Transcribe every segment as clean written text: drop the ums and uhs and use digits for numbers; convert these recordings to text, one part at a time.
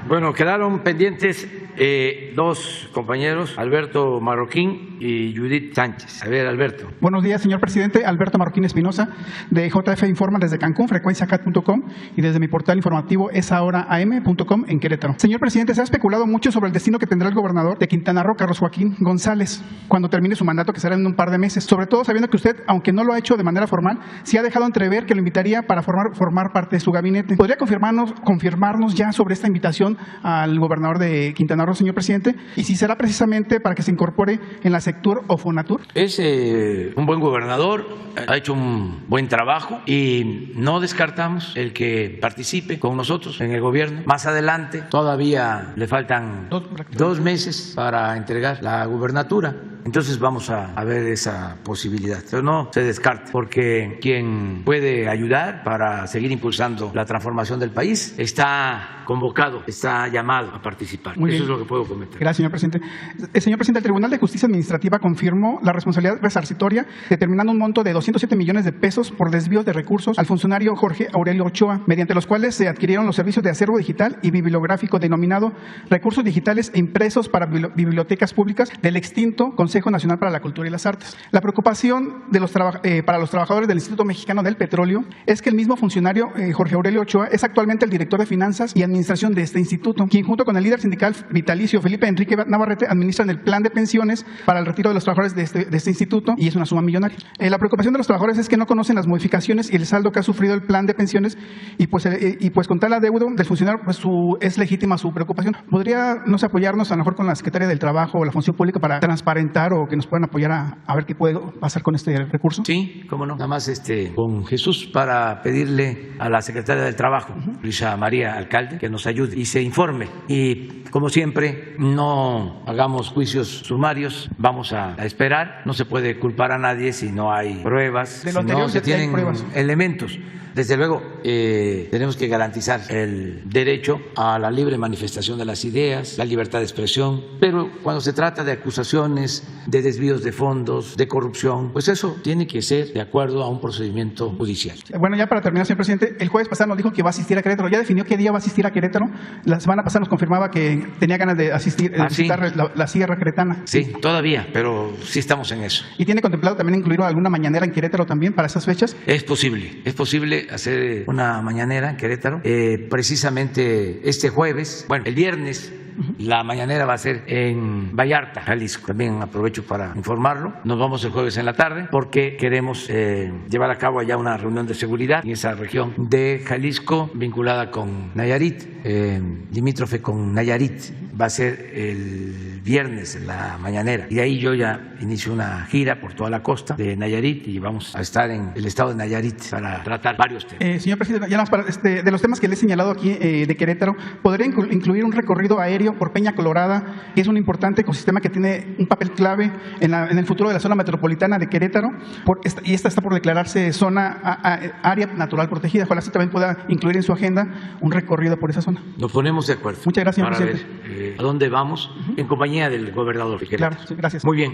Bueno, quedaron pendientes dos compañeros, Alberto Marroquín y Judith Sánchez. A ver, Alberto. Buenos días, señor presidente. Alberto Marroquín Espinosa, de JF Informa desde Cancún, frecuenciacat.com y desde mi portal informativo esahoraam.com en Querétaro. Señor presidente, se ha especulado mucho sobre el destino que tendrá el gobernador de Quintana Roo, Carlos Joaquín González, cuando termine su mandato, que será en un par de meses. Sobre todo sabiendo que usted, aunque no lo ha hecho de manera formal, sí ha dejado entrever que lo invitaría para formar parte de su gabinete. ¿Podría confirmarnos ya sobre esta invitación al gobernador de Quintana Roo, señor presidente? Y si será precisamente para que se incorpore en la Sectur o Fonatur. Es un buen gobernador, ha hecho un buen trabajo y no descartamos el que participe con nosotros en el gobierno. Más adelante, todavía le faltan 2 meses para entregar la gubernatura. Entonces vamos a ver esa posibilidad. Pero no se descarte, porque quien puede ayudar para seguir impulsando la transformación del país está convocado, está llamado a participar. Eso es lo que puedo comentar. Gracias, señor presidente. Señor presidente, el Tribunal de Justicia Administrativa confirmó la responsabilidad resarcitoria, determinando un monto de 207 millones de pesos por desvíos de recursos al funcionario Jorge Aurelio Ochoa, mediante los cuales se adquirieron los servicios de acervo digital y bibliográfico denominado recursos digitales e impresos para bibliotecas públicas del extinto Consejo Nacional para la Cultura y las Artes. La preocupación de para los trabajadores del Instituto Mexicano del Petróleo es que el mismo funcionario, Jorge Aurelio Ochoa, es actualmente el director de Finanzas y Administración de este instituto, quien junto con el líder sindical vitalicio Felipe Enrique Navarrete administran el plan de pensiones para el retiro de los trabajadores de este instituto, y es una suma millonaria. La preocupación de los trabajadores es que no conocen las modificaciones y el saldo que ha sufrido el plan de pensiones, y pues con tal adeudo del funcionario pues es legítima su preocupación. ¿Podría no apoyarnos a lo mejor con la Secretaría del Trabajo o la Función Pública para transparentar o que nos puedan apoyar a ver qué puede pasar con este recurso? Sí, cómo no. Nada más con Jesús para pedirle a la Secretaria del Trabajo, Luisa María Alcalde, que nos ayude y se informe. Y como siempre, no hagamos juicios sumarios, vamos a esperar. No se puede culpar a nadie si no hay pruebas, si no se tienen elementos. Desde luego, tenemos que garantizar el derecho a la libre manifestación de las ideas, la libertad de expresión, pero cuando se trata de acusaciones de desvíos de fondos, de corrupción, pues eso tiene que ser de acuerdo a un procedimiento judicial. Bueno, ya para terminar, señor presidente, el jueves pasado nos dijo que va a asistir a Querétaro. ¿Ya definió qué día va a asistir a Querétaro? La semana pasada nos confirmaba que tenía ganas de asistir, visitar la Sierra Queretana. Sí, todavía, pero sí estamos en eso. ¿Y tiene contemplado también incluir alguna mañanera en Querétaro también para esas fechas? Es posible hacer una mañanera en Querétaro. Precisamente este jueves, bueno, el viernes, la mañanera va a ser en Vallarta, Jalisco. También aprovecho para informarlo. Nos vamos el jueves en la tarde porque queremos llevar a cabo allá una reunión de seguridad en esa región de Jalisco vinculada con Nayarit, limítrofe con Nayarit. Va a ser el viernes la mañanera. Y de ahí yo ya inicio una gira por toda la costa de Nayarit y vamos a estar en el estado de Nayarit para tratar varios temas. Señor presidente, ya de los temas que le he señalado aquí de Querétaro, ¿podría incluir un recorrido aéreo por Peña Colorada, que es un importante ecosistema que tiene un papel clave en el futuro de la zona metropolitana de Querétaro, y esta está por declararse área natural protegida? Ojalá usted también pueda incluir en su agenda un recorrido por esa zona. Nos ponemos de acuerdo. Muchas gracias, señor para presidente. Ver a dónde vamos en compañía del gobernador de Querétaro. Claro, sí, gracias. Muy bien.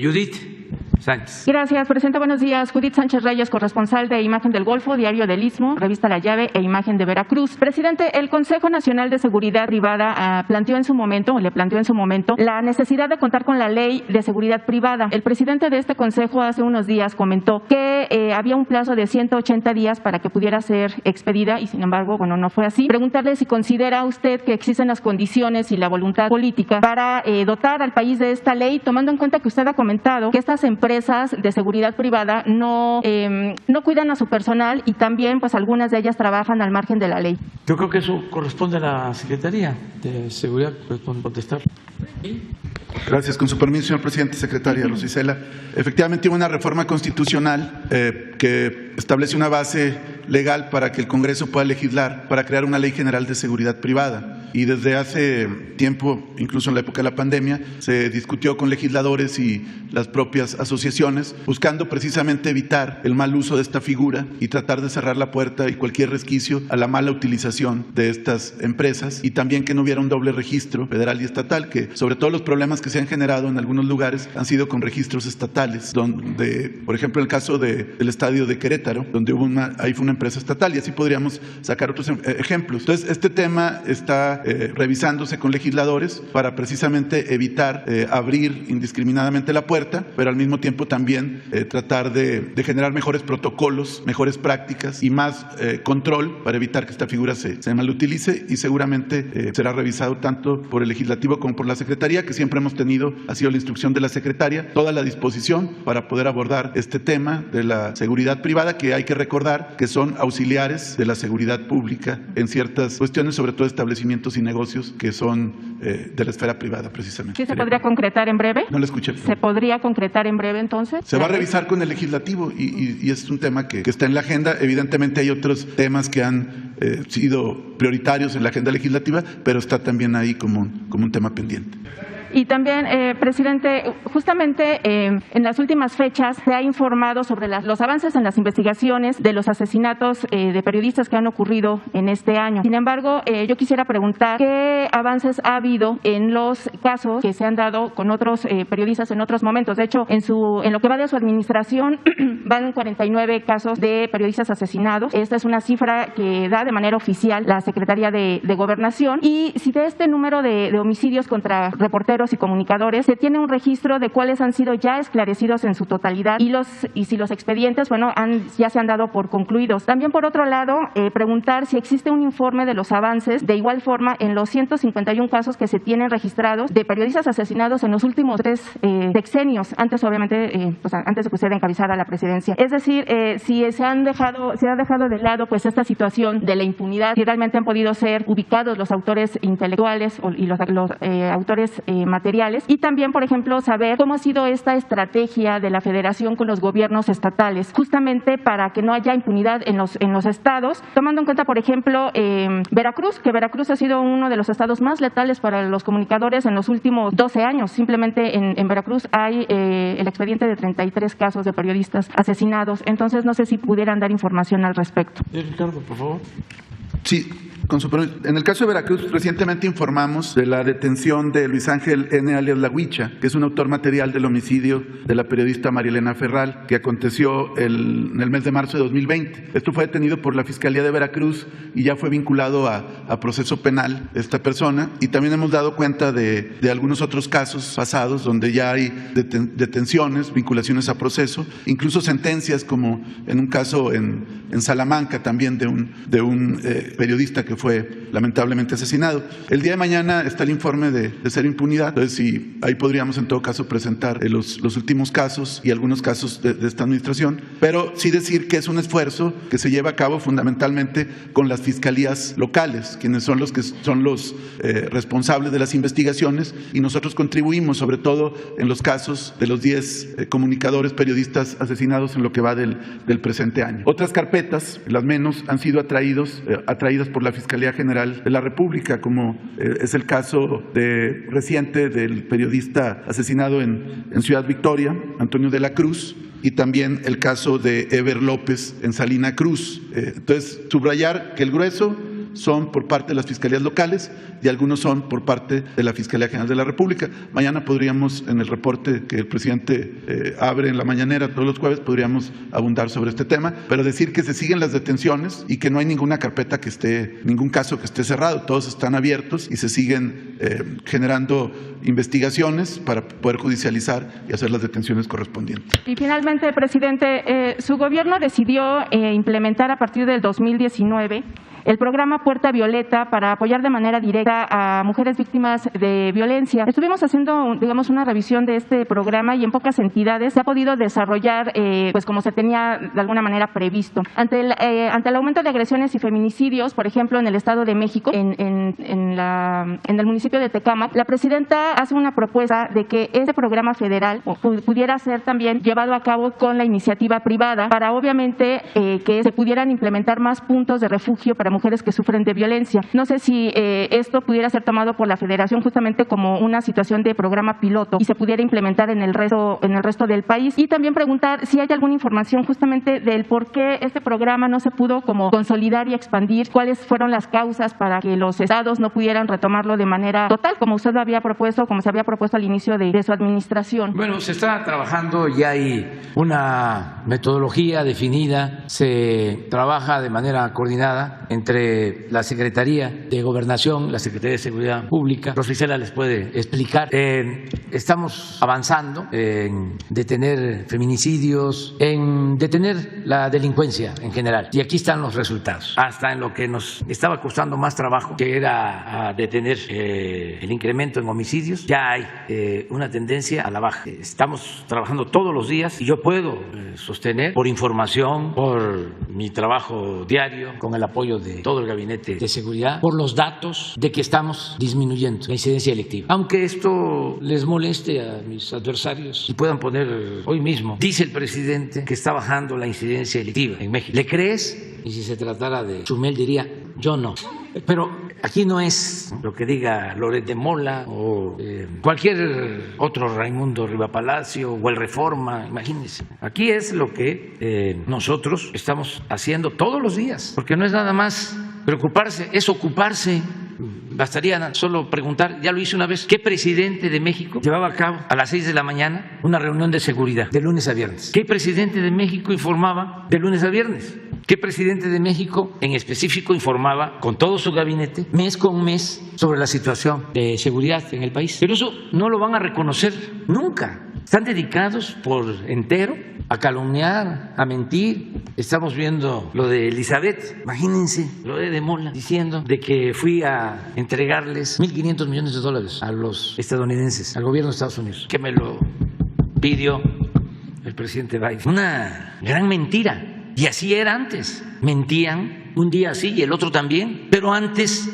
Judith Sánchez. Gracias, presidente. Buenos días. Judith Sánchez Reyes, corresponsal de Imagen del Golfo, Diario del Istmo, Revista La Llave e Imagen de Veracruz. Presidente, el Consejo Nacional de Seguridad Privada le planteó en su momento la necesidad de contar con la Ley de Seguridad Privada. El presidente de este consejo hace unos días comentó que había un plazo de 180 días para que pudiera ser expedida y sin embargo, bueno, no fue así. Preguntarle si considera usted que existen las condiciones y la voluntad política para dotar al país de esta ley, tomando en cuenta que usted ha comentado que estas empresas de seguridad privada no cuidan a su personal y también pues algunas de ellas trabajan al margen de la ley. Yo creo que eso corresponde a la Secretaría de Seguridad, pues, contestar. Gracias. Con su permiso, señor presidente, secretaria Rosicela. Efectivamente, hubo una reforma constitucional que establece una base legal para que el Congreso pueda legislar para crear una ley general de seguridad privada. y desde hace tiempo, incluso en la época de la pandemia, se discutió con legisladores y las propias asociaciones, buscando precisamente evitar el mal uso de esta figura y tratar de cerrar la puerta y cualquier resquicio a la mala utilización de estas empresas, y también que no hubiera un doble registro federal y estatal, que sobre todo los problemas que se han generado en algunos lugares han sido con registros estatales, donde, por ejemplo, en el caso del estadio de Querétaro, donde ahí fue una empresa estatal, y así podríamos sacar otros ejemplos. Entonces, este tema está revisándose con legisladores para precisamente evitar abrir indiscriminadamente la puerta, pero al mismo tiempo también tratar de generar mejores protocolos, mejores prácticas y más control para evitar que esta figura se malutilice, y seguramente será revisado tanto por el legislativo como por la Secretaría, que siempre hemos tenido, ha sido la instrucción de la Secretaría, toda la disposición para poder abordar este tema de la seguridad privada, que hay que recordar que son auxiliares de la seguridad pública en ciertas cuestiones, sobre todo establecimientos y negocios que son de la esfera privada, precisamente. ¿Sí se podría concretar en breve? No lo escuché. ¿Se podría concretar en breve, entonces? Se va a revisar con el legislativo y es un tema que está en la agenda. Evidentemente hay otros temas que han sido prioritarios en la agenda legislativa, pero está también ahí como un tema pendiente. Y también, presidente, justamente en las últimas fechas se ha informado sobre los avances en las investigaciones de los asesinatos de periodistas que han ocurrido en este año. Sin embargo, yo quisiera preguntar qué avances ha habido en los casos que se han dado con otros periodistas en otros momentos. De hecho, en lo que va de su administración van 49 casos de periodistas asesinados. Esta es una cifra que da de manera oficial la Secretaría de Gobernación. Y si de este número de homicidios contra reporteros y comunicadores se tiene un registro de cuáles han sido ya esclarecidos en su totalidad y si los expedientes, ya se han dado por concluidos. También, por otro lado, preguntar si existe un informe de los avances, de igual forma, en los 151 casos que se tienen registrados de periodistas asesinados en los últimos 3 sexenios, antes, obviamente, antes de que usted encabezara la presidencia. Es decir, si se ha dejado de lado esta situación de la impunidad, si realmente han podido ser ubicados los autores intelectuales y los autores materiales, y también, por ejemplo, saber cómo ha sido esta estrategia de la Federación con los gobiernos estatales, justamente para que no haya impunidad en los estados, tomando en cuenta, por ejemplo, Veracruz, que Veracruz ha sido uno de los estados más letales para los comunicadores en los últimos 12 años. Simplemente en Veracruz hay el expediente de 33 casos de periodistas asesinados. Entonces, no sé si pudieran dar información al respecto. Ricardo, por favor. Sí. Con su permiso. En el caso de Veracruz, recientemente informamos de la detención de Luis Ángel N. alias La Huicha, que es un autor material del homicidio de la periodista María Elena Ferral, que aconteció en el mes de marzo de 2020. Esto fue detenido por la Fiscalía de Veracruz y ya fue vinculado a proceso penal esta persona. Y también hemos dado cuenta de algunos otros casos pasados donde ya hay detenciones, vinculaciones a proceso, incluso sentencias, como en un caso en Salamanca también de un periodista que fue lamentablemente asesinado. El día de mañana está el informe de cero impunidad, entonces ahí podríamos en todo caso presentar los últimos casos y algunos casos de esta administración, pero sí decir que es un esfuerzo que se lleva a cabo fundamentalmente con las fiscalías locales, quienes son los responsables de las investigaciones, y nosotros contribuimos sobre todo en los casos de los 10 comunicadores periodistas asesinados en lo que va del presente año. Otras carpetas, las menos, han sido atraídas por la Fiscalía General de la República, como es el caso reciente del periodista asesinado en Ciudad Victoria, Antonio de la Cruz, y también el caso de Eber López en Salina Cruz. Entonces, subrayar que el grueso son por parte de las fiscalías locales y algunos son por parte de la Fiscalía General de la República. Mañana podríamos, en el reporte que el presidente abre en la mañanera todos los jueves, podríamos abundar sobre este tema, pero decir que se siguen las detenciones y que no hay ninguna carpeta ningún caso que esté cerrado, todos están abiertos y se siguen generando investigaciones para poder judicializar y hacer las detenciones correspondientes. Y finalmente, presidente, su gobierno decidió implementar a partir del 2019 el programa Puerta Violeta para apoyar de manera directa a mujeres víctimas de violencia. Estuvimos haciendo, una revisión de este programa y en pocas entidades se ha podido desarrollar como se tenía de alguna manera previsto. Ante el aumento de agresiones y feminicidios, por ejemplo, en el Estado de México, en el municipio de Tecámac, la presidenta hace una propuesta de que este programa federal pudiera ser también llevado a cabo con la iniciativa privada para, obviamente, que se pudieran implementar más puntos de refugio para mujeres que sufren de violencia. No sé si esto pudiera ser tomado por la Federación justamente como una situación de programa piloto y se pudiera implementar en el resto del país. Y también preguntar si hay alguna información justamente del por qué este programa no se pudo como consolidar y expandir, cuáles fueron las causas para que los estados no pudieran retomarlo de manera total, como usted lo había propuesto, como se había propuesto al inicio de su administración. Bueno, se está trabajando, ya hay una metodología definida, se trabaja de manera coordinada entre la Secretaría de Gobernación, la Secretaría de Seguridad Pública. Rosicela les puede explicar. Estamos avanzando en detener feminicidios, en detener la delincuencia en general. Y aquí están los resultados. Hasta en lo que nos estaba costando más trabajo, que era detener el incremento en homicidios, ya hay una tendencia a la baja. Estamos trabajando todos los días y yo puedo sostener, por información, por mi trabajo diario, con el apoyo de todo el Gabinete de Seguridad, por los datos de que estamos disminuyendo la incidencia delictiva. Aunque esto les moleste a mis adversarios y puedan poner hoy mismo, dice el presidente que está bajando la incidencia delictiva en México. ¿Le crees? Y si se tratara de Chumel diría, yo no. Pero aquí no es lo que diga Loret de Mola o cualquier otro Raimundo Rivapalacio o el Reforma, imagínense. Aquí es lo que nosotros estamos haciendo todos los días, porque no es nada más preocuparse, es ocuparse. Bastaría solo preguntar, ya lo hice una vez, ¿qué presidente de México llevaba a cabo a las 6 de la mañana una reunión de seguridad de lunes a viernes? ¿Qué presidente de México informaba de lunes a viernes? ¿Qué presidente de México en específico informaba con todo su gabinete mes con mes sobre la situación de seguridad en el país? Pero eso no lo van a reconocer nunca. Están dedicados por entero a calumniar, a mentir. Estamos viendo lo de Elizabeth, imagínense, lo de Mola, diciendo de que fui a entregarles $1.500 millones a los estadounidenses, al gobierno de Estados Unidos, que me lo pidió el presidente Biden. Una gran mentira. Y así era antes. Mentían un día así y el otro también, pero antes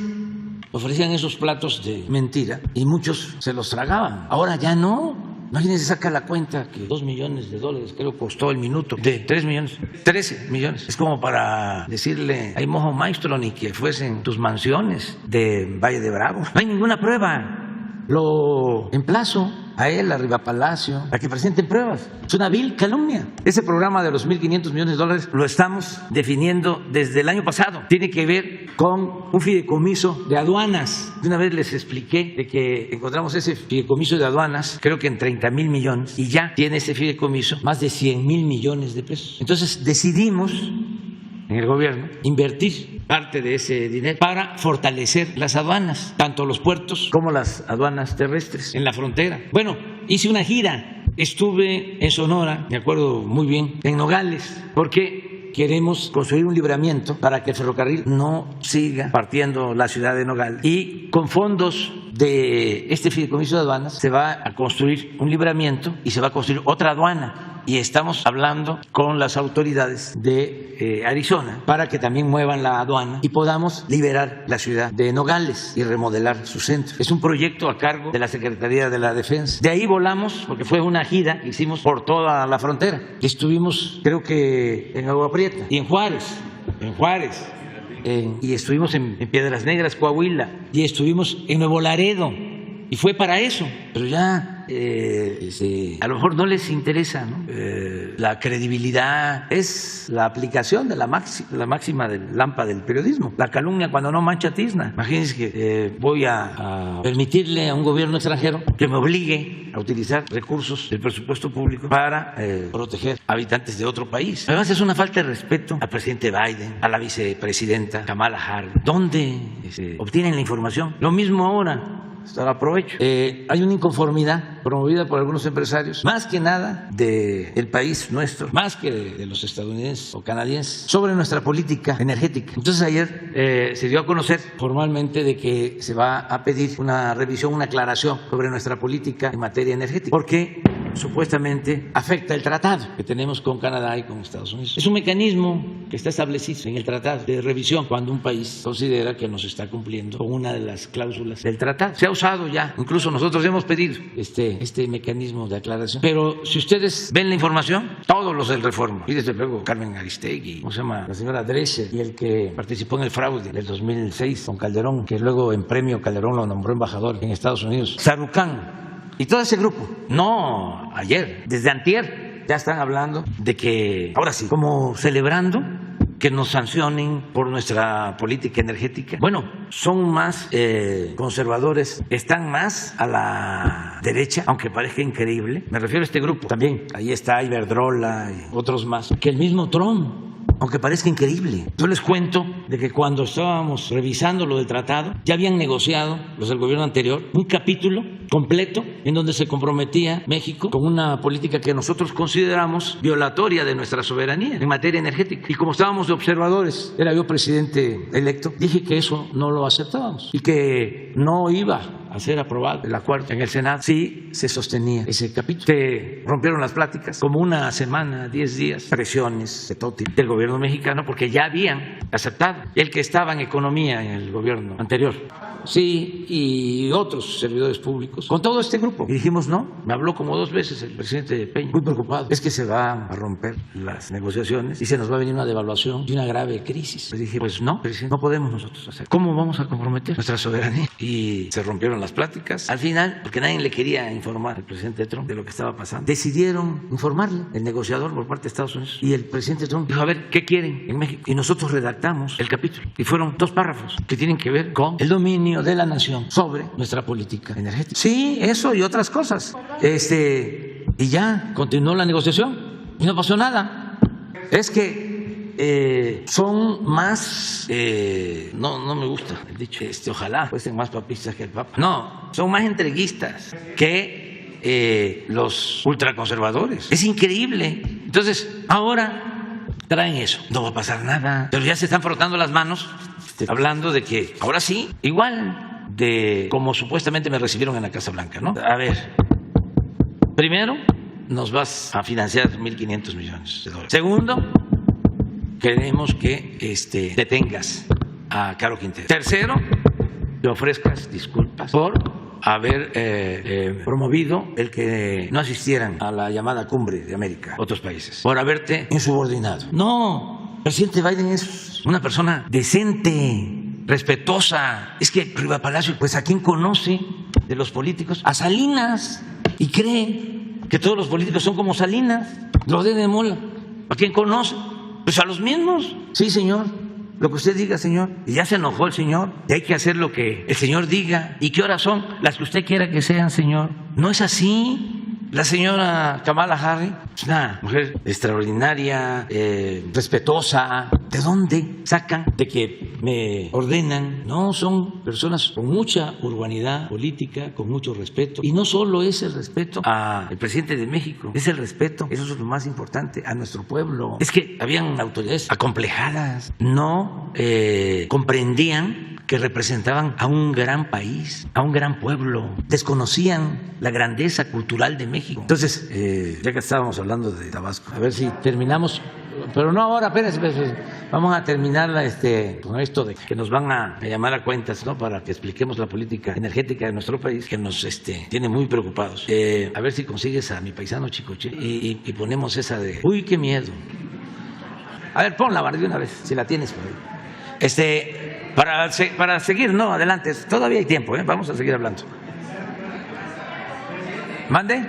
ofrecían esos platos de mentira y muchos se los tragaban. Ahora ya no. Imagínense, saca la cuenta que $2 millones creo costó el minuto, de 3 millones, 13 millones. Es como para decirle, hay mojo maestro, ni que fuesen tus mansiones de Valle de Bravo. No hay ninguna prueba. Lo emplazo a él, a Rivapalacio, a que presenten pruebas. Es una vil calumnia. Ese programa de los $1.500 millones lo estamos definiendo desde el año pasado. Tiene que ver con un fideicomiso de aduanas. De una vez les expliqué de que encontramos ese fideicomiso de aduanas, creo que en 30,000 millones, y ya tiene ese fideicomiso más de 100,000 millones de pesos. Entonces decidimos en el gobierno invertir parte de ese dinero para fortalecer las aduanas, tanto los puertos como las aduanas terrestres en la frontera. Bueno, hice una gira, estuve en Sonora, me acuerdo muy bien, en Nogales, porque queremos construir un libramiento para que el ferrocarril no siga partiendo la ciudad de Nogales. Y con fondos de este fideicomiso de aduanas se va a construir un libramiento y se va a construir otra aduana. Y estamos hablando con las autoridades de Arizona para que también muevan la aduana y podamos liberar la ciudad de Nogales y remodelar su centro. Es un proyecto a cargo de la Secretaría de la Defensa. De ahí volamos, porque fue una gira que hicimos por toda la frontera. Estuvimos, creo que en Agua Prieta y en Juárez, y estuvimos en Piedras Negras, Coahuila, y estuvimos en Nuevo Laredo. Y fue para eso, pero ya a lo mejor no les interesa, ¿no? La credibilidad es la aplicación de la máxima del lámpara del periodismo. La calumnia cuando no mancha tizna. Imagínense que voy a permitirle a un gobierno extranjero que me obligue a utilizar recursos del presupuesto público para proteger habitantes de otro país. Además es una falta de respeto al presidente Biden, a la vicepresidenta Kamala Harris. ¿Dónde obtienen la información? Lo mismo ahora. Aprovecho. Hay una inconformidad promovida por algunos empresarios, más que nada del país nuestro, más que de los estadounidenses o canadienses, sobre nuestra política energética. Entonces ayer se dio a conocer formalmente de que se va a pedir una revisión, una aclaración sobre nuestra política en materia energética, porque supuestamente afecta el tratado que tenemos con Canadá y con Estados Unidos. Es un mecanismo que está establecido en el tratado de revisión cuando un país considera que no se está cumpliendo con una de las cláusulas del tratado. Se ha usado ya, incluso nosotros hemos pedido este mecanismo de aclaración. Pero si ustedes ven la información, todos los del Reforma, y desde luego Carmen Aristegui, ¿cómo se llama? La señora Dresser, y el que participó en el fraude del 2006 con Calderón, que luego en premio Calderón lo nombró embajador en Estados Unidos, Sarucán, y todo ese grupo, no ayer, desde antier, ya están hablando de que, ahora sí, como celebrando que nos sancionen por nuestra política energética. Bueno, son más conservadores, están más a la derecha, aunque parezca increíble. Me refiero a este grupo también. Ahí está Iberdrola y otros más, que el mismo Trump. Aunque parezca increíble. Yo les cuento de que cuando estábamos revisando lo del tratado, ya habían negociado los del gobierno anterior un capítulo completo en donde se comprometía México con una política que nosotros consideramos violatoria de nuestra soberanía en materia energética. Y como estábamos de observadores, era yo presidente electo, dije que eso no lo aceptábamos y que no iba a ser aprobado el acuerdo en el Senado si se sostenía ese capítulo. Se rompieron las pláticas como una semana, 10 días, presiones de todo tipo del gobierno mexicano porque ya habían aceptado el que estaba en economía en el gobierno anterior. Sí, y otros servidores públicos, con todo este grupo. Y dijimos no, me habló como 2 veces el presidente Peña, muy preocupado. Es que se van a romper las negociaciones y se nos va a venir una devaluación y una grave crisis. Le dije, pues no, presidente, no podemos nosotros hacer. ¿Cómo vamos a comprometer nuestra soberanía? Y se rompieron las pláticas. Al final, porque nadie le quería informar al presidente Trump de lo que estaba pasando, decidieron informarle, el negociador por parte de Estados Unidos. Y el presidente Trump dijo, a ver, ¿qué quieren en México? Y nosotros redactamos el capítulo. Y fueron 2 párrafos que tienen que ver con el dominio de la nación sobre nuestra política energética. Sí, eso y otras cosas. Y ya continuó la negociación y no pasó nada. Es que son más, no me gusta el dicho, ojalá fuesen más papistas que el Papa. No, son más entreguistas que los ultraconservadores. Es increíble. Entonces, ahora traen eso. No va a pasar nada. Pero ya se están frotando las manos, hablando de que ahora sí, igual de como supuestamente me recibieron en la Casa Blanca, ¿no? A ver, primero, nos vas a financiar 1.500 millones de dólares. Segundo, queremos que detengas a Caro Quintero. Tercero, te ofrezcas disculpas por haber promovido el que no asistieran a la llamada Cumbre de América, otros países, por haberte insubordinado. No, el presidente Biden es una persona decente, respetuosa. Es que Riva Palacio, pues ¿a quién conoce de los políticos? A Salinas. Y cree que todos los políticos son como Salinas, los de Mola. ¿A quién conoce? Pues a los mismos. Sí, señor, lo que usted diga, señor. Y ya se enojó el señor. Y hay que hacer lo que el señor diga. ¿Y qué horas son? Las que usted quiera que sean, señor. No es así. La señora Kamala Harris es una mujer extraordinaria, respetuosa. ¿De dónde sacan de que me ordenan? No, son personas con mucha urbanidad política, con mucho respeto. Y no solo es el respeto al presidente de México, es el respeto, eso es lo más importante, a nuestro pueblo. Es que habían autoridades acomplejadas, no comprendían que representaban a un gran país, a un gran pueblo, desconocían la grandeza cultural de México. Entonces, ya que estábamos hablando de Tabasco, a ver si terminamos, pero no ahora, espérense, vamos a terminar con esto de que nos van a llamar a cuentas, ¿no? Para que expliquemos la política energética de nuestro país, que nos tiene muy preocupados. A ver si consigues a mi paisano Chicoche y ponemos esa de, uy, qué miedo. A ver, ponla, de una vez, si la tienes por ahí. Para seguir, no, adelante, todavía hay tiempo, vamos a seguir hablando. ¿Mande?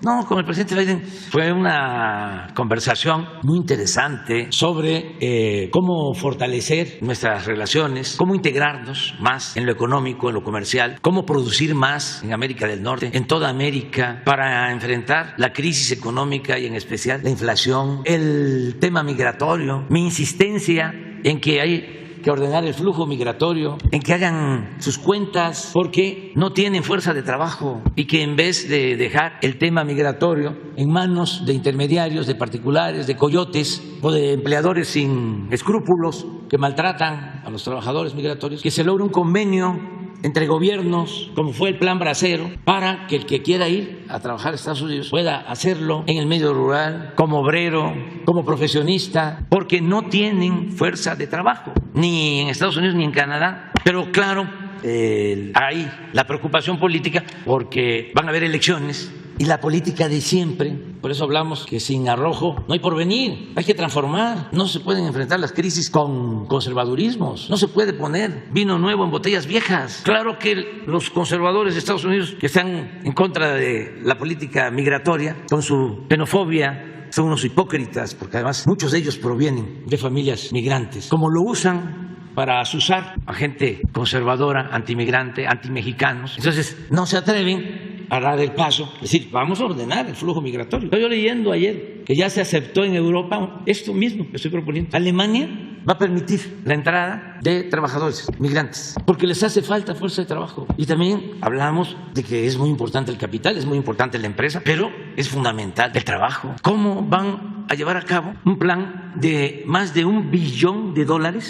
No, con el presidente Biden fue una conversación muy interesante sobre cómo fortalecer nuestras relaciones, cómo integrarnos más en lo económico, en lo comercial, cómo producir más en América del Norte, en toda América, para enfrentar la crisis económica y en especial la inflación, el tema migratorio, mi insistencia en que hay que ordenar el flujo migratorio, en que hagan sus cuentas porque no tienen fuerza de trabajo y que en vez de dejar el tema migratorio en manos de intermediarios, de particulares, de coyotes o de empleadores sin escrúpulos que maltratan a los trabajadores migratorios, que se logre un convenio entre gobiernos, como fue el Plan Bracero, para que el que quiera ir a trabajar a Estados Unidos pueda hacerlo en el medio rural, como obrero, como profesionista, porque no tienen fuerza de trabajo, ni en Estados Unidos ni en Canadá. Pero claro, hay la preocupación política porque van a haber elecciones y la política de siempre. Por eso hablamos que sin arrojo no hay porvenir, hay que transformar. No se pueden enfrentar las crisis con conservadurismos, no se puede poner vino nuevo en botellas viejas. Claro que los conservadores de Estados Unidos, que están en contra de la política migratoria, con su xenofobia, son unos hipócritas, porque además muchos de ellos provienen de familias migrantes. Como lo usan para asusar a gente conservadora, antimigrante, antimexicanos, entonces no se atreven a dar el paso, es decir, vamos a ordenar el flujo migratorio. Estoy yo leyendo ayer que ya se aceptó en Europa esto mismo que estoy proponiendo. Alemania va a permitir la entrada de trabajadores migrantes porque les hace falta fuerza de trabajo. Y también hablamos de que es muy importante el capital, es muy importante la empresa, pero es fundamental el trabajo. ¿Cómo van a llevar a cabo un plan de más de $1 billón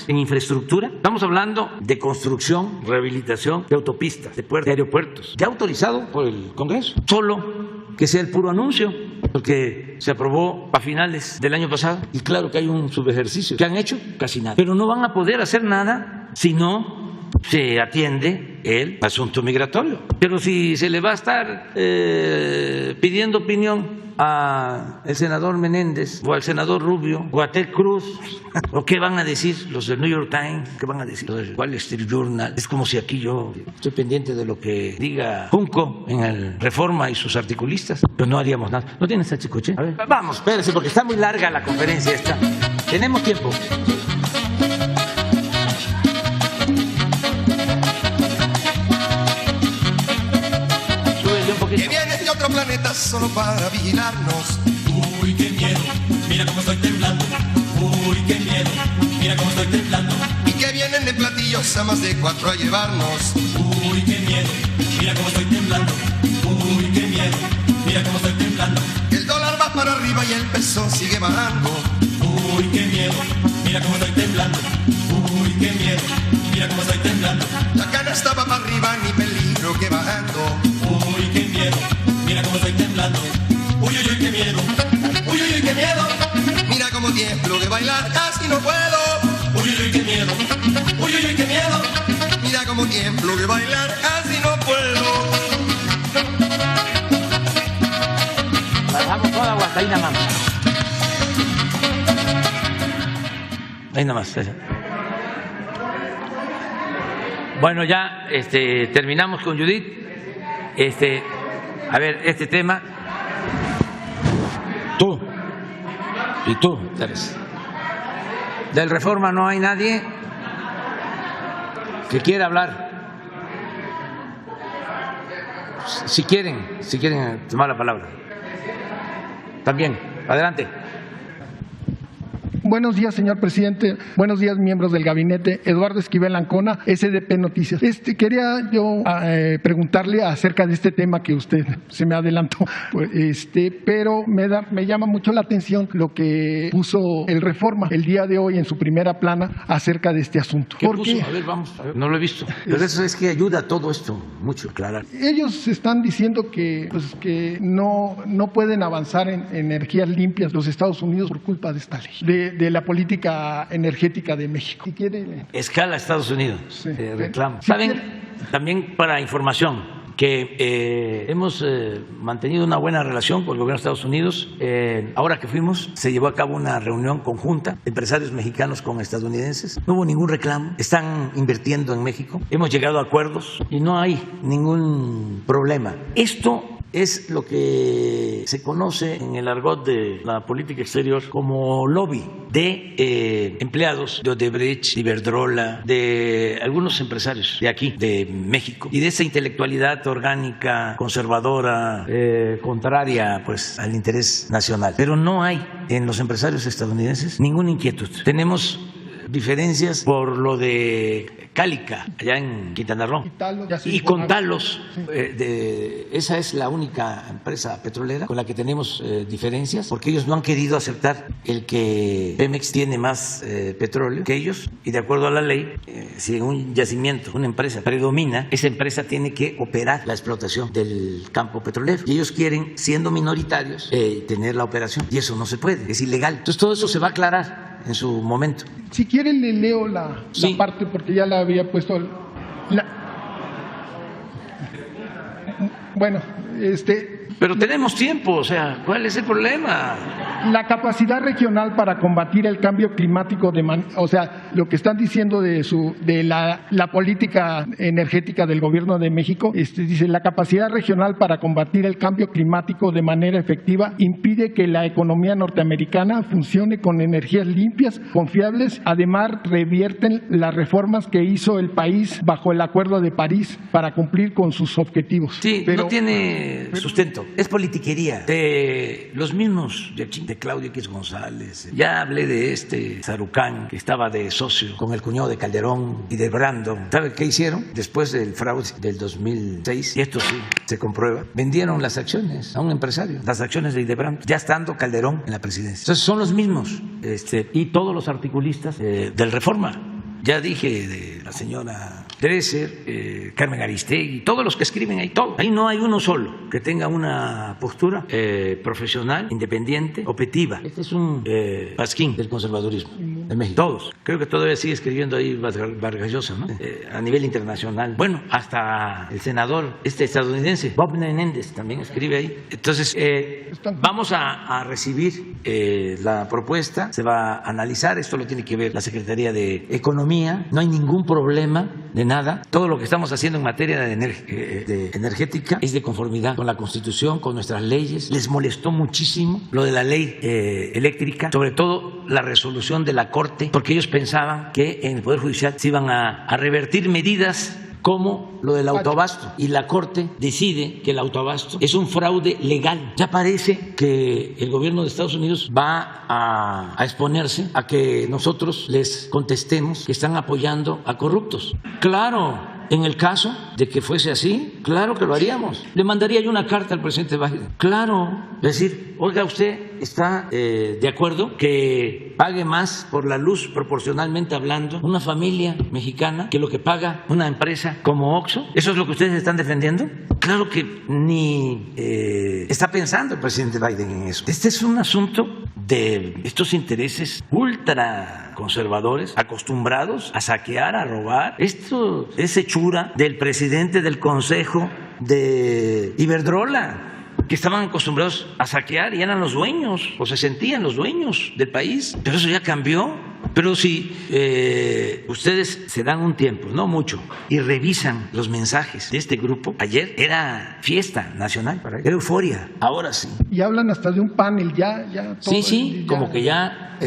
en infraestructura? Estamos hablando de construcción, rehabilitación de autopistas, de puertos, de aeropuertos, ya autorizado por el Congreso. Solo que sea el puro anuncio, porque se aprobó a finales del año pasado y claro que hay un subejercicio. ¿Qué han hecho? Casi nada. Pero no van a poder hacer nada si no se atiende el asunto migratorio. Pero si se le va a estar pidiendo opinión a el senador Menéndez o al senador Rubio o a Ted Cruz, o qué van a decir los del New York Times, qué van a decir los del Wall Street Journal, es como si aquí yo estoy pendiente de lo que diga Junco en el Reforma y sus articulistas, pero no haríamos nada. ¿No tienes a Chicoche? A ver, vamos, espérese, porque está muy larga la conferencia esta. Tenemos tiempo. Que vienes de otro planeta solo para vigilarnos. Uy, qué miedo, mira cómo estoy temblando. Uy, qué miedo, mira cómo estoy temblando. Y que vienen de platillos a más de 4 a llevarnos. Uy, qué miedo, mira cómo estoy temblando. Uy, qué miedo, mira cómo estoy temblando. Que el dólar va para arriba y el peso sigue bajando. Uy, qué miedo, mira cómo estoy temblando. Uy, qué miedo, mira cómo estoy temblando. La canasta va para arriba, ni peligro que bajando. Uy, qué miedo, mira cómo estoy temblando. Uy, uy, uy, qué miedo. Uy, uy, uy, qué miedo. Mira como tiemblo de bailar casi no puedo. Uy, uy, uy, qué miedo. Uy, uy, uy, qué miedo. Mira como tiemblo de bailar casi no puedo. La dejamos toda guasta, ahí nada más. Ahí nada más. Bueno, ya terminamos con Judith. A ver, este tema. Tú. Y tú, Teresa. Del Reforma no hay nadie que quiera hablar. Si quieren tomar la palabra. También, adelante. Buenos días, señor presidente. Buenos días, miembros del gabinete. Eduardo Esquivel Ancona, SDP Noticias. Quería yo preguntarle acerca de este tema que usted se me adelantó, pero me llama mucho la atención lo que puso el Reforma el día de hoy en su primera plana acerca de este asunto. ¿Qué puso? A ver, vamos. A ver. No lo he visto. Pero eso es que ayuda a todo esto mucho, claro. Ellos están diciendo que no pueden avanzar en energías limpias los Estados Unidos por culpa de esta ley. De la política energética de México. Si quiere, escala Estados Unidos, sí. Reclamo. ¿Saben? También para información, que hemos mantenido una buena relación con el gobierno de Estados Unidos. Ahora que fuimos, se llevó a cabo una reunión conjunta de empresarios mexicanos con estadounidenses. No hubo ningún reclamo, están invirtiendo en México. Hemos llegado a acuerdos y no hay ningún problema. Esto es lo que se conoce en el argot de la política exterior como lobby de empleados de Odebrecht, Iberdrola, de algunos empresarios de aquí, de México, y de esa intelectualidad orgánica, conservadora, contraria pues al interés nacional. Pero no hay en los empresarios estadounidenses ninguna inquietud. Tenemos diferencias por lo de Cálica, allá en Quintana Roo. Y con Talos, esa es la única empresa petrolera con la que tenemos diferencias, porque ellos no han querido aceptar el que Pemex tiene más petróleo que ellos, y de acuerdo a la ley, si en un yacimiento una empresa predomina, esa empresa tiene que operar la explotación del campo petrolero, y ellos quieren, siendo minoritarios, tener la operación, y eso no se puede, es ilegal. Entonces todo eso se va a aclarar en su momento. Si quieren le leo la parte, porque ya la había puesto. Bueno, Pero tenemos tiempo, o sea, ¿cuál es el problema? La capacidad regional para combatir el cambio climático, o sea, lo que están diciendo de la política energética del Gobierno de México, dice, la capacidad regional para combatir el cambio climático de manera efectiva impide que la economía norteamericana funcione con energías limpias, confiables. Además, revierten las reformas que hizo el país bajo el Acuerdo de París para cumplir con sus objetivos. Sí, pero no tiene sustento. Es politiquería de los mismos de aquí, de Claudio X González. Ya hablé de Sarucán, que estaba de socio con el cuñado de Calderón y de Brandon. ¿Sabe qué hicieron? Después del fraude del 2006, y esto sí se comprueba, vendieron las acciones a un empresario, las acciones de Idebrand, ya estando Calderón en la presidencia. Entonces son los mismos, y todos los articulistas del Reforma. Ya dije de la señora Dresser, Carmen Aristegui, todos los que escriben ahí, todo. Ahí no hay uno solo que tenga una postura profesional, independiente, objetiva. Este es un pasquín del conservadurismo de México. Todos. Creo que todavía sigue escribiendo ahí Vargas Llosa, ¿no? A nivel internacional. Bueno, hasta el senador estadounidense, Bob Menéndez, también escribe ahí. Entonces, vamos a recibir la propuesta, se va a analizar. Esto lo tiene que ver la Secretaría de Economía. No hay ningún problema de nada. Todo lo que estamos haciendo en materia de energética es de conformidad con la Constitución, con nuestras leyes. Les molestó muchísimo lo de la ley eléctrica, sobre todo la resolución de la Corte, porque ellos pensaban que en el Poder Judicial se iban a revertir medidas como lo del autoabasto, y la Corte decide que el autoabasto es un fraude legal. Ya parece que el gobierno de Estados Unidos va a exponerse a que nosotros les contestemos que están apoyando a corruptos. Claro. En el caso de que fuese así, claro que lo haríamos. Le mandaría yo una carta al presidente Biden. Claro, es decir, oiga, usted está de acuerdo que pague más por la luz, proporcionalmente hablando, una familia mexicana que lo que paga una empresa como Oxxo. ¿Eso es lo que ustedes están defendiendo? Claro que ni está pensando el presidente Biden en eso. Este es un asunto de estos intereses ultra conservadores, acostumbrados a saquear, a robar. Esto es hechura del presidente del Consejo de Iberdrola, que estaban acostumbrados a saquear y eran los dueños, o se sentían los dueños del país. Pero eso ya cambió. Pero si ustedes se dan un tiempo, no mucho, y revisan los mensajes de este grupo, ayer era fiesta nacional, era euforia, ahora sí. Y hablan hasta de un panel, ya todo. Sí, ya, como que ya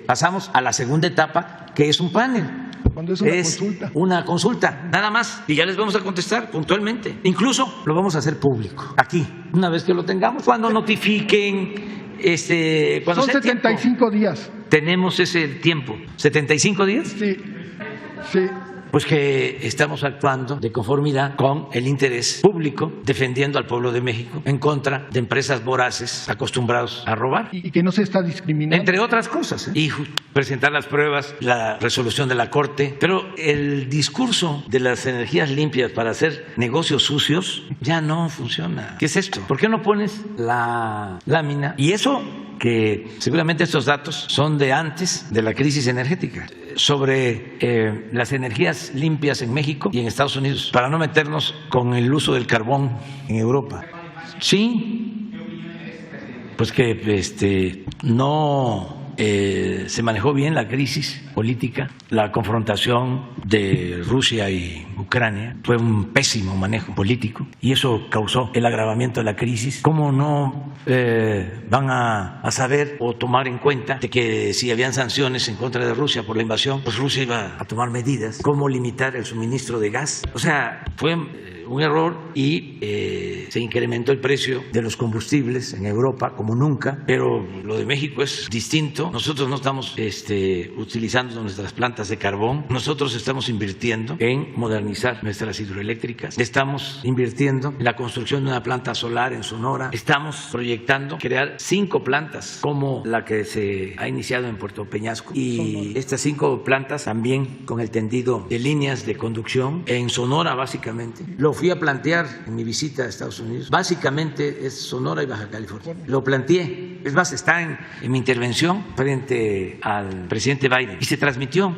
pasamos a la segunda etapa, que es un panel. Cuando es una consulta. Una consulta, nada más, y ya les vamos a contestar puntualmente. Incluso lo vamos a hacer público, aquí, una vez que lo tengamos, cuando notifiquen. Cuando son 75 días. Tenemos ese tiempo. ¿75 días? Sí. Pues que estamos actuando de conformidad con el interés público, defendiendo al pueblo de México en contra de empresas voraces acostumbrados a robar. Y que no se está discriminando. Entre otras cosas. Y presentar las pruebas, la resolución de la Corte. Pero el discurso de las energías limpias para hacer negocios sucios ya no funciona. ¿Qué es esto? ¿Por qué no pones la lámina? Y eso que seguramente estos datos son de antes de la crisis energética, sobre las energías limpias en México y en Estados Unidos, para no meternos con el uso del carbón en Europa. Sí, pues que no se manejó bien la crisis política, la confrontación de Rusia y Ucrania, fue un pésimo manejo político y eso causó el agravamiento de la crisis. ¿Cómo no van a saber o tomar en cuenta de que si habían sanciones en contra de Rusia por la invasión, pues Rusia iba a tomar medidas? ¿Cómo limitar el suministro de gas? O sea, fue un error y se incrementó el precio de los combustibles en Europa como nunca, pero lo de México es distinto. Nosotros no estamos utilizando nuestras plantas de carbón, nosotros estamos invirtiendo en modernizar nuestras hidroeléctricas, estamos invirtiendo en la construcción de una planta solar en Sonora, estamos proyectando crear 5 plantas como la que se ha iniciado en Puerto Peñasco, y estas 5 plantas también con el tendido de líneas de conducción en Sonora. Básicamente lo fui a plantear en mi visita a Estados Unidos, básicamente es Sonora y Baja California, lo planteé, es más, está en mi intervención frente al presidente Biden y se transmitió.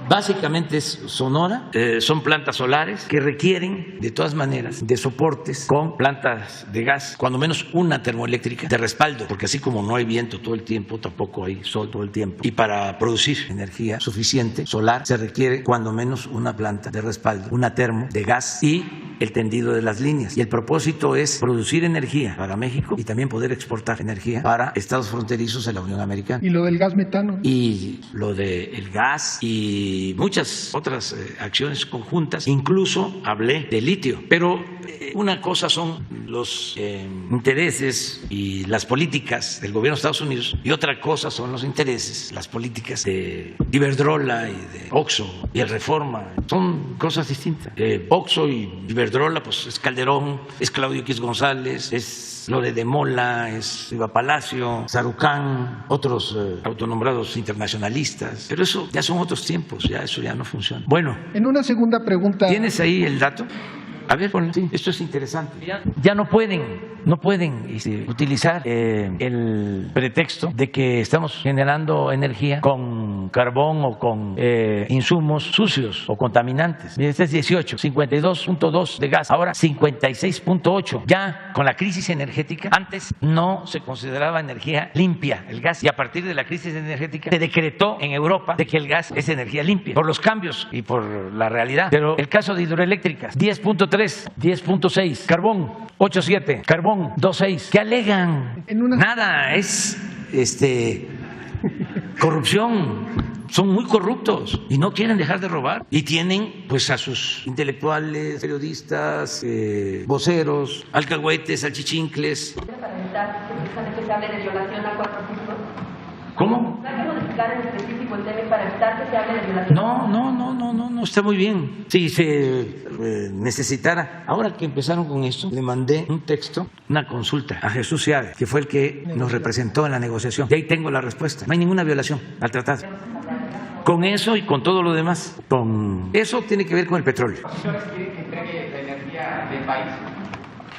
Básicamente es Sonora, son plantas solares que requieren de todas maneras de soportes con plantas de gas, cuando menos una termoeléctrica de respaldo, porque así como no hay viento todo el tiempo, tampoco hay sol todo el tiempo, y para producir energía suficiente solar se requiere cuando menos una planta de respaldo, una termo de gas y el tendido de las líneas. Y el propósito es producir energía para México y también poder exportar energía para estados fronterizos de la Unión Americana. ¿Y lo del gas metano? Y lo del gas y muchas otras acciones conjuntas, incluso hablé de litio, pero una cosa son los intereses y las políticas del gobierno de Estados Unidos y otra cosa son los intereses, las políticas de Iberdrola y de Oxxo y el Reforma, son cosas distintas. Oxxo y Iberdrola pues es Calderón, es Claudio X González, es Lore de Mola, es Riva Palacio, Sarucán, otros autonombrados internacionalistas, pero eso ya son otros tiempos, ya eso ya no funciona. Bueno, en una segunda pregunta, ¿tienes ahí el dato? A ver, ponlo. Sí, esto es interesante. Ya no pueden utilizar el pretexto de que estamos generando energía con carbón o con insumos sucios o contaminantes. Este es 18, 52.2 de gas, ahora 56.8. Ya con la crisis energética, antes no se consideraba energía limpia el gas, y a partir de la crisis energética se decretó en Europa de que el gas es energía limpia, por los cambios y por la realidad. Pero el caso de hidroeléctricas, 10.3, 10.6, carbón 8.7, carbón 2.6. ¿Qué alegan? Nada, es corrupción. Son muy corruptos y no quieren dejar de robar, y tienen pues a sus intelectuales, periodistas, voceros, alcahuetes, salchichincles. Para evitar que se hable de violación a 4 puntos. ¿Cómo? ¿Hay que modificar en específico el tema para evitar que se hable de violación? No, está muy bien. Si se necesitara, ahora que empezaron con esto, le mandé un texto, una consulta a Jesús Seade, que fue el que nos representó en la negociación. Y ahí tengo la respuesta. No hay ninguna violación al tratado. Con eso y con todo lo demás. Con eso tiene que ver con el petróleo. ¿Los señores quieren que entregue la energía del país?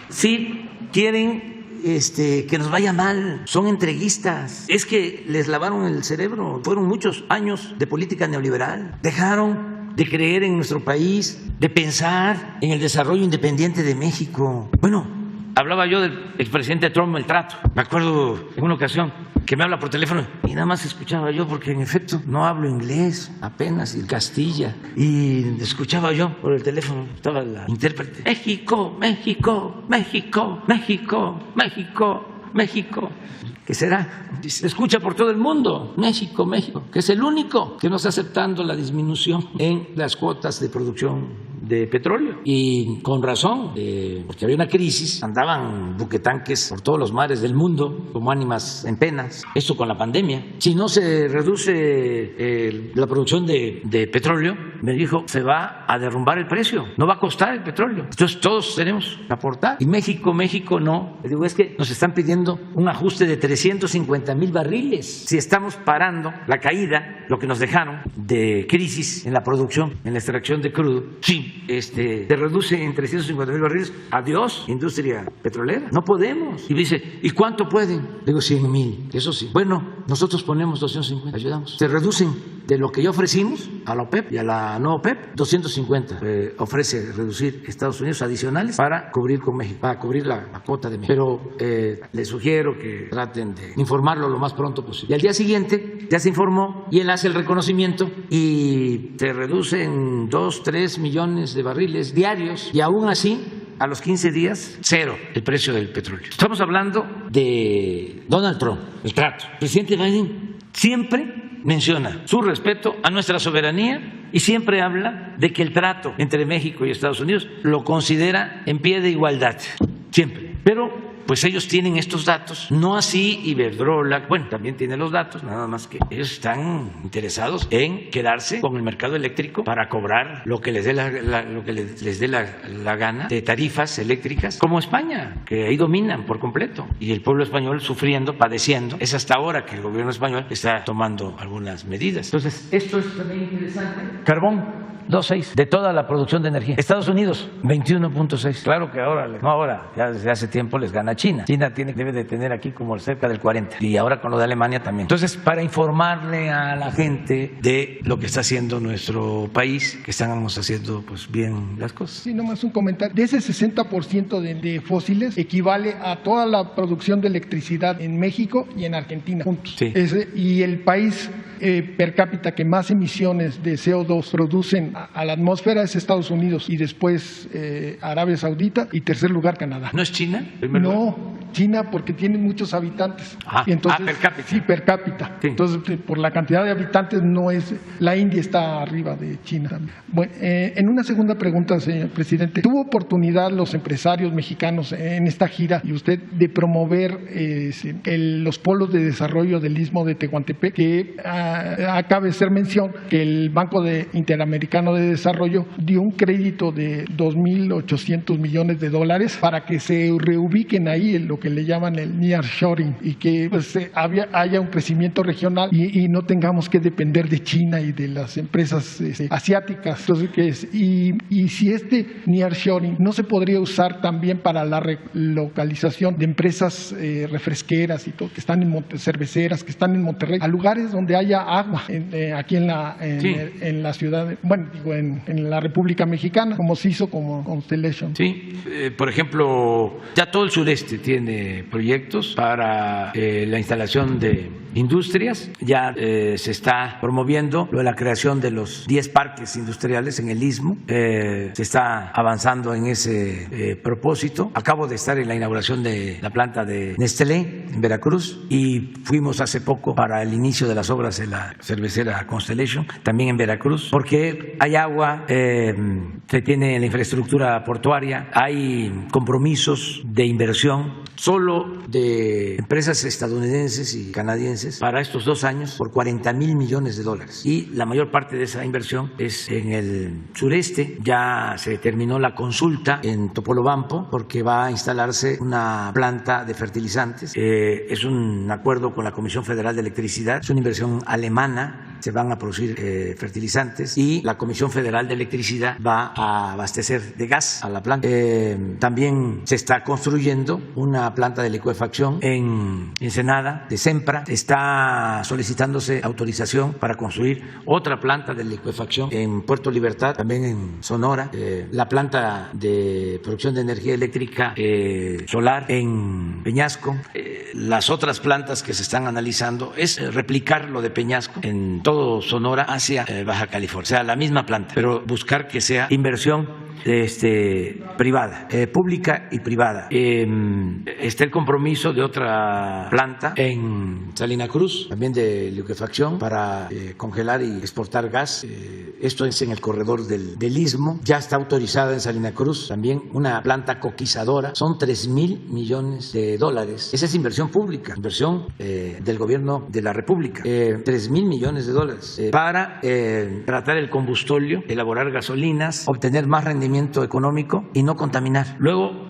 Sí, quieren que nos vaya mal, son entreguistas. Es que les lavaron el cerebro, fueron muchos años de política neoliberal, dejaron de creer en nuestro país, de pensar en el desarrollo independiente de México. Bueno, hablaba yo del expresidente Trump, el trato. Me acuerdo en una ocasión que me habla por teléfono y nada más escuchaba yo, porque en efecto no hablo inglés apenas, y Castilla, y escuchaba yo por el teléfono, estaba la intérprete: México, México, México, México, México, México. ¿Qué será? Se escucha por todo el mundo: México, México, que es el único que no está aceptando la disminución en las cuotas de producción de petróleo, y con razón, porque había una crisis, andaban buquetanques por todos los mares del mundo como ánimas en penas. Esto con la pandemia, si no se reduce la producción de petróleo, me dijo, se va a derrumbar el precio, no va a costar el petróleo, entonces todos tenemos que aportar. Y México no. Le digo, es que nos están pidiendo un ajuste de 350,000 barriles. Si estamos parando la caída, lo que nos dejaron de crisis en la producción, en la extracción de crudo, sí, se reduce en 350,000 barriles. Adiós, industria petrolera. No podemos. Y dice, ¿y cuánto pueden? Digo, 100,000. Eso sí. Bueno, nosotros ponemos 250, ayudamos. Se reducen de lo que ya ofrecimos a la OPEP y a la no OPEP, 250 ofrece reducir Estados Unidos adicionales para cubrir con México, para cubrir la cuota de México. Pero les sugiero que traten de informarlo lo más pronto posible. Y al día siguiente ya se informó y él hace el reconocimiento y se reducen 2-3 millones de barriles diarios, y aún así a los 15 días, cero el precio del petróleo. Estamos hablando de Donald Trump, el trato. El presidente Biden siempre menciona su respeto a nuestra soberanía Y siempre habla de que el trato entre México y Estados Unidos lo considera en pie de igualdad, siempre. Pero pues ellos tienen estos datos, no así Iberdrola, bueno, también tiene los datos, nada más que ellos están interesados en quedarse con el mercado eléctrico para cobrar lo que les dé la gana de tarifas eléctricas, como España, que ahí dominan por completo, y el pueblo español sufriendo, padeciendo. Es hasta ahora que el gobierno español está tomando algunas medidas. Entonces, esto es también interesante. Carbón, 2.6 de toda la producción de energía. Estados Unidos, 21.6. Claro que ahora, no ahora, ya desde hace tiempo les gana China. China debe de tener aquí como cerca del 40. Y ahora con lo de Alemania también. Entonces, para informarle a la gente de lo que está haciendo nuestro país, que estamos haciendo pues bien las cosas. Sí, nomás un comentario. De ese 60% de fósiles equivale a toda la producción de electricidad en México y en Argentina juntos. Sí. Y el país per cápita que más emisiones de CO2 producen a la atmósfera es Estados Unidos, y después Arabia Saudita, y tercer lugar Canadá. ¿No es China? No, China, porque tiene muchos habitantes. Ah, y entonces, per cápita. Sí, per cápita. Sí. Entonces, por la cantidad de habitantes no es. La India está arriba de China. Bueno, en una segunda pregunta, señor presidente, ¿tuvo oportunidad los empresarios mexicanos en esta gira y usted de promover los polos de desarrollo del Istmo de Tehuantepec, que acabe de ser mención que el Banco Interamericano de Desarrollo dio un crédito de $2.800 millones para que se reubiquen ahí en lo que le llaman el nearshoring, y que pues, haya un crecimiento regional y no tengamos que depender de China y de las empresas asiáticas? Entonces, y si este nearshoring no se podría usar también para la relocalización de empresas refresqueras y todo, que están cerveceras, que están en Monterrey, a lugares donde haya agua, aquí en la ciudad, en la República Mexicana, como se hizo como Constellation. Sí, por ejemplo, ya todo el sureste tiene proyectos para la instalación de industrias. Ya se está promoviendo lo de la creación de los 10 parques industriales en el Istmo. Se está avanzando en ese propósito. Acabo de estar en la inauguración de la planta de Nestlé en Veracruz, y fuimos hace poco para el inicio de las obras de la cervecera Constellation, también en Veracruz, porque hay agua, se tiene la infraestructura portuaria, hay compromisos de inversión solo de empresas estadounidenses y canadienses para estos 2 años por $40,000 millones, y la mayor parte de esa inversión es en el sureste. Ya se terminó la consulta en Topolobampo porque va a instalarse una planta de fertilizantes. Es un acuerdo con la Comisión Federal de Electricidad, es una inversión alemana, se van a producir fertilizantes, y la Comisión Federal de Electricidad va a abastecer de gas a la planta. También se está construyendo una planta de licuefacción en Ensenada, de Sempra. Está solicitándose autorización para construir otra planta de licuefacción en Puerto Libertad, también en Sonora. La planta de producción de energía eléctrica solar en Peñasco. Las otras plantas que se están analizando es replicar lo de Peñasco en todo Sonora hacia Baja California. O sea, la misma planta, pero buscar que sea inversión privada, pública y privada. Está el compromiso de otra planta en Salina Cruz, también de liquefacción, para congelar y exportar gas. Esto es en el corredor del Istmo. Ya está autorizada en Salina Cruz también una planta coquizadora. Son $3,000 millones. Esa es inversión pública, inversión del gobierno de la República. $3,000 millones para tratar el combustóleo, elaborar gasolinas, obtener más rendimiento económico y no contaminar. Luego,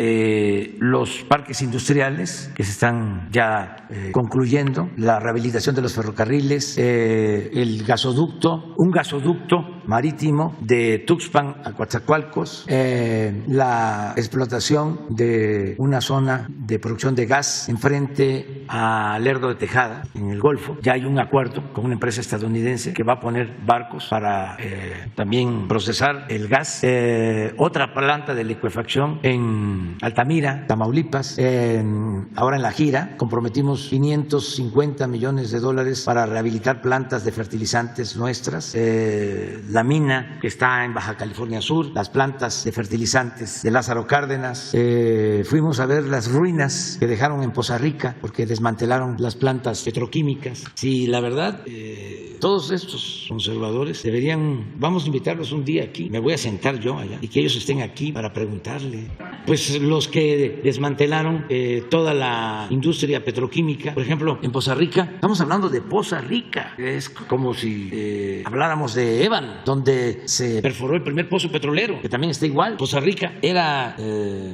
los parques industriales que se están ya concluyendo, la rehabilitación de los ferrocarriles, el gasoducto, un gasoducto marítimo de Tuxpan a Coatzacoalcos, la explotación de una zona de producción de gas enfrente a Lerdo de Tejada, en el Golfo. Ya hay un acuerdo con una empresa estadounidense que va a poner barcos para también procesar el gas. Otra planta de licuefacción en Altamira, Tamaulipas. Ahora en la gira comprometimos $550 millones para rehabilitar plantas de fertilizantes nuestras. la mina que está en Baja California Sur, las plantas de fertilizantes de Lázaro Cárdenas. Fuimos a ver las ruinas que dejaron en Poza Rica porque desmantelaron las plantas petroquímicas. Sí, la verdad, todos estos conservadores deberían, vamos a invitarlos un día aquí, me voy a sentar yo allá y que ellos estén aquí para preguntarle. Pues los que desmantelaron toda la industria petroquímica, por ejemplo, en Poza Rica, estamos hablando de Poza Rica, es como si habláramos de Evan, donde se perforó el primer pozo petrolero, que también está igual. Poza Rica era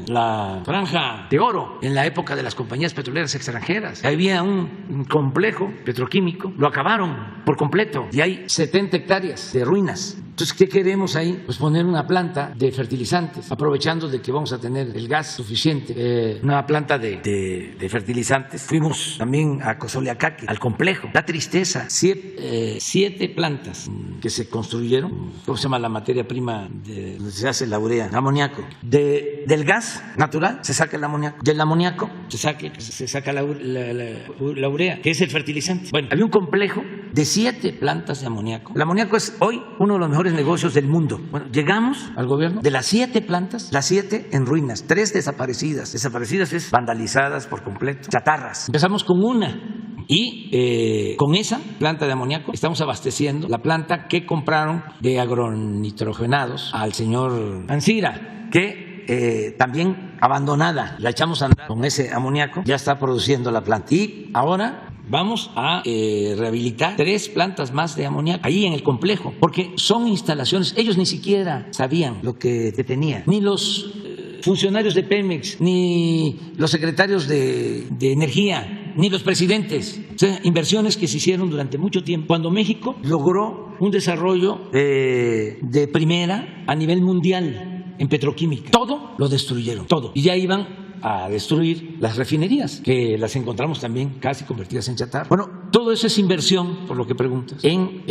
la franja de oro en la época de las compañías petroleras extranjeras. Había un complejo petroquímico, lo acabaron por completo y hay 70 hectáreas de ruinas. Entonces, ¿qué queremos ahí? Pues poner una planta de fertilizantes, aprovechando de que vamos a tener el gas suficiente, una planta de fertilizantes. Fuimos también a Cozoleacaque, al complejo. Da tristeza, 7 plantas que se construyeron. ¿Cómo se llama la materia prima de donde se hace la urea? Amoníaco. Del gas natural se saca el amoníaco. Del amoníaco se saca la urea, que es el fertilizante. Bueno, había un complejo de 7 plantas de amoníaco. El amoníaco es hoy uno de los mejores negocios del mundo. Bueno, llegamos al gobierno, de las 7 plantas, las 7 en ruinas, 3 desaparecidas. Desaparecidas es vandalizadas por completo, chatarras. Empezamos con una. Y con esa planta de amoníaco estamos abasteciendo la planta que compraron de agronitrogenados al señor Ancira, que también abandonada, la echamos a andar con ese amoníaco, ya está produciendo la planta. Y ahora vamos a rehabilitar 3 plantas más de amoníaco ahí en el complejo, porque son instalaciones, ellos ni siquiera sabían lo que tenían, ni los funcionarios de Pemex, ni los secretarios de Energía, ni los presidentes. O sea, inversiones que se hicieron durante mucho tiempo, cuando México logró un desarrollo de primera a nivel mundial en petroquímica. Todo lo destruyeron, todo. Y ya iban a destruir las refinerías, que las encontramos también casi convertidas en chatarra. Bueno, todo eso es inversión, por lo que preguntas, en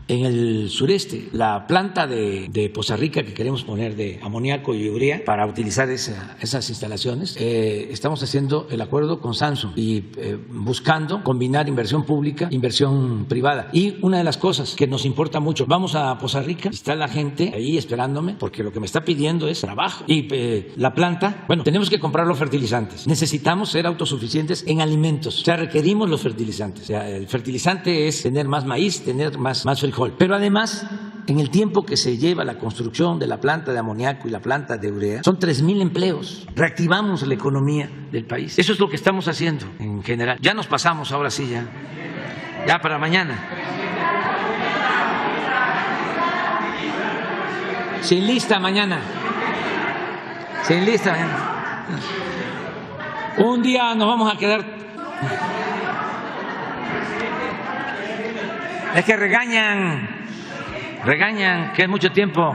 el sureste. La planta de Poza Rica que queremos poner de amoníaco y urea para utilizar esas instalaciones, estamos haciendo el acuerdo con Samsung y buscando combinar inversión pública, inversión privada. Y una de las cosas que nos importa mucho, vamos a Poza Rica, está la gente ahí esperándome, porque lo que me está pidiendo es trabajo. Y la planta, bueno, tenemos que comprar los fertilizantes. Necesitamos ser autosuficientes en alimentos. O sea, requerimos los fertilizantes. O sea, el fertilizante es tener más maíz, tener más frijol. Pero además, en el tiempo que se lleva la construcción de la planta de amoníaco y la planta de urea, son 3,000 empleos. Reactivamos la economía del país. Eso es lo que estamos haciendo en general. Ya nos pasamos, ahora sí, ya para mañana. Sin lista mañana. Sin lista mañana. Un día nos vamos a quedar. Es que regañan que es mucho tiempo.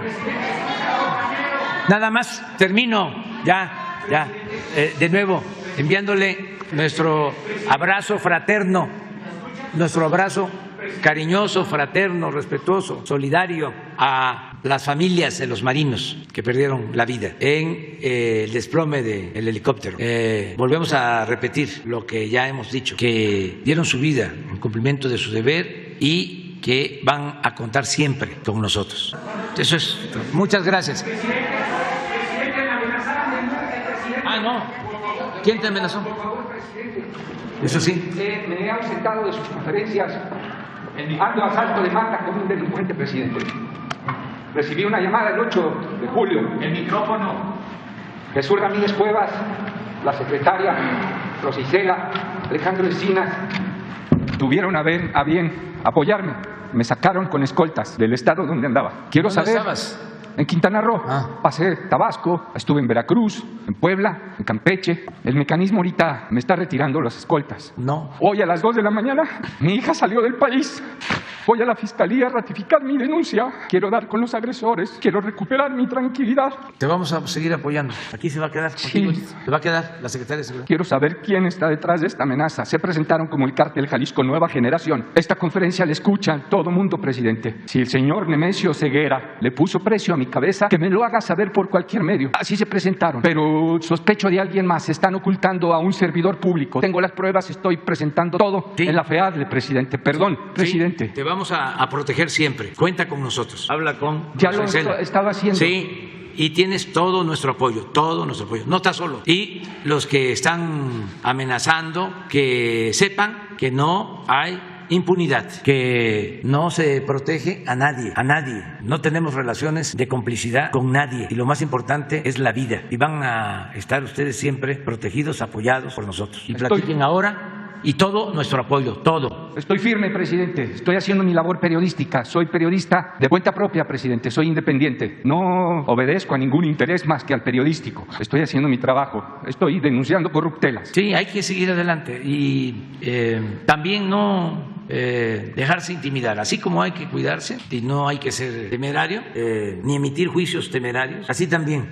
Nada más termino ya de nuevo enviándole nuestro abrazo fraterno, nuestro abrazo cariñoso, fraterno, respetuoso, solidario a las familias de los marinos que perdieron la vida en el desplome del helicóptero. Volvemos a repetir lo que ya hemos dicho, que dieron su vida en cumplimiento de su deber y que van a contar siempre con nosotros. Eso es. Muchas gracias. Ah, no. ¿Quién te amenazó? Eso sí. Me he ausentado de sus conferencias. Ando a salto de mata como un delincuente, presidente. Recibí una llamada el 8 de julio. El micrófono. Jesús Ramírez Cuevas, la secretaria, Rosicela, Alejandro Encinas, tuvieron a bien apoyarme. Me sacaron con escoltas del estado donde andaba. Quiero saber. ¿Dónde estabas? En Quintana Roo. Pasé Tabasco, estuve en Veracruz, en Puebla, en Campeche. El mecanismo ahorita me está retirando las escoltas. No. Hoy a las 2 de la mañana, mi hija salió del país. Voy a la fiscalía a ratificar mi denuncia. Quiero dar con los agresores. Quiero recuperar mi tranquilidad. Te vamos a seguir apoyando. Aquí se va a quedar contigo. Sí. Se va a quedar la secretaria de Seguridad. Quiero saber quién está detrás de esta amenaza. Se presentaron como el Cártel Jalisco Nueva Generación. Esta conferencia la escucha todo mundo, presidente. Si el señor Nemesio Ceguera le puso precio a mi cabeza, que me lo haga saber por cualquier medio. Así se presentaron. Pero sospecho de alguien más. Están ocultando a un servidor público. Tengo las pruebas, estoy presentando todo en la FEADLE, presidente. Perdón, presidente. Te vamos vamos a proteger siempre. Cuenta con nosotros. Habla con ya lo Marcela. he estado haciendo. Sí, y tienes todo nuestro apoyo, todo nuestro apoyo. No estás solo. Y los que están amenazando, que sepan que no hay impunidad, que no se protege a nadie, no tenemos relaciones de complicidad con nadie y lo más importante es la vida y van a estar ustedes siempre protegidos, apoyados por nosotros. Y platiquen ahora y todo nuestro apoyo, todo. Estoy firme, presidente, estoy haciendo mi labor periodística, soy periodista de cuenta propia, presidente, soy independiente, no obedezco a ningún interés más que al periodístico, estoy haciendo mi trabajo, estoy denunciando corruptelas. Sí, hay que seguir adelante y también no dejarse intimidar, así como hay que cuidarse y no hay que ser temerario ni emitir juicios temerarios, así también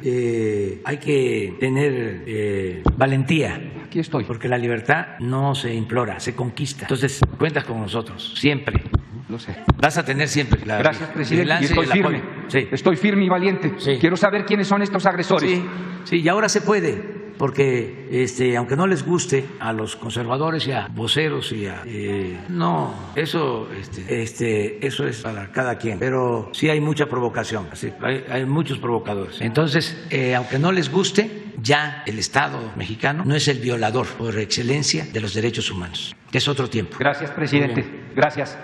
hay que tener valentía. Aquí estoy. Porque la libertad no se implora, se conquista. Entonces, cuentas con nosotros, siempre. Lo sé. Vas a tener siempre la Gracias, presidente, y estoy firme. Sí. Estoy firme y valiente. Sí. Quiero saber quiénes son estos agresores. Sí, y ahora se puede. Porque aunque no les guste a los conservadores y a voceros y a no, eso eso es para cada quien, pero sí hay mucha provocación, sí, hay muchos provocadores. Entonces, aunque no les guste, ya el Estado mexicano no es el violador por excelencia de los derechos humanos. Es otro tiempo. Gracias, presidente. Gracias.